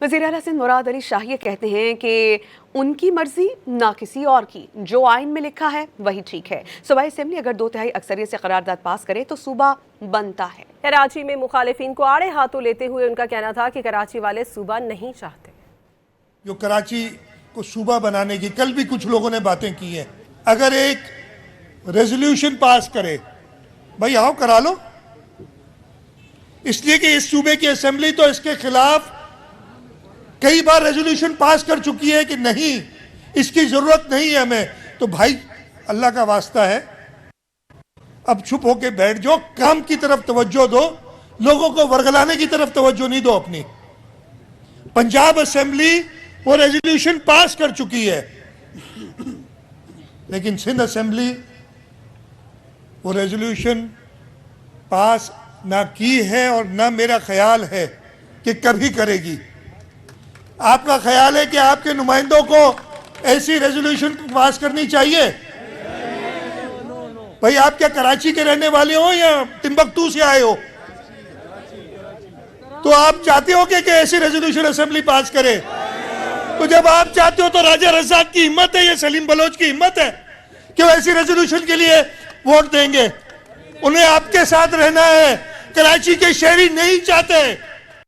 वज़ीर आला सिंध मुराद अली शाह ये कहते हैं कि उनकी मर्जी ना किसी और की, जो आइन में लिखा है वही ठीक है। सूबाई असेंबली अगर 2/3 अक्सरियत से करारदाद पास करे तो सूबा बनता है। कराची में मुखालिफिन को आड़े हाथों लेते हुए उनका कहना था कि कराची वाले सूबा नहीं चाहते। जो कराची को सूबा बनाने की कल भी कुछ लोगों ने बातें की हैं, अगर एक रेजोल्यूशन पास करे, भाई आओ करा लो, इसलिए कि इस सूबे की असेंबली तो इसके खिलाफ कई बार रेजोल्यूशन पास कर चुकी है कि नहीं, इसकी जरूरत नहीं है हमें। तो भाई अल्लाह का वास्ता है, अब चुप होके बैठ जाओ, काम की तरफ तवज्जो दो, लोगों को वर्गलाने की तरफ तवज्जो नहीं दो अपनी। पंजाब असेंबली वो रेजोल्यूशन पास कर चुकी है, लेकिन सिंध असेंबली वो रेजोल्यूशन पास ना की है और ना मेरा ख्याल है कि कभी करेगी। आपका ख्याल है कि आपके नुमाइंदों को ऐसी रेजोल्यूशन पास करनी चाहिए? भाई आप क्या कराची के रहने वाले हो या टिम्बकटू से आए हो? तो आप चाहते हो कि ऐसी रेजोल्यूशन असेंबली पास करे? तो जब आप चाहते हो तो राजा रज़ाक की हिम्मत है या सलीम बलोच की हिम्मत है कि वो ऐसी रेजोल्यूशन के लिए वोट देंगे? उन्हें आपके साथ रहना है, कराची के शहरी नहीं चाहते।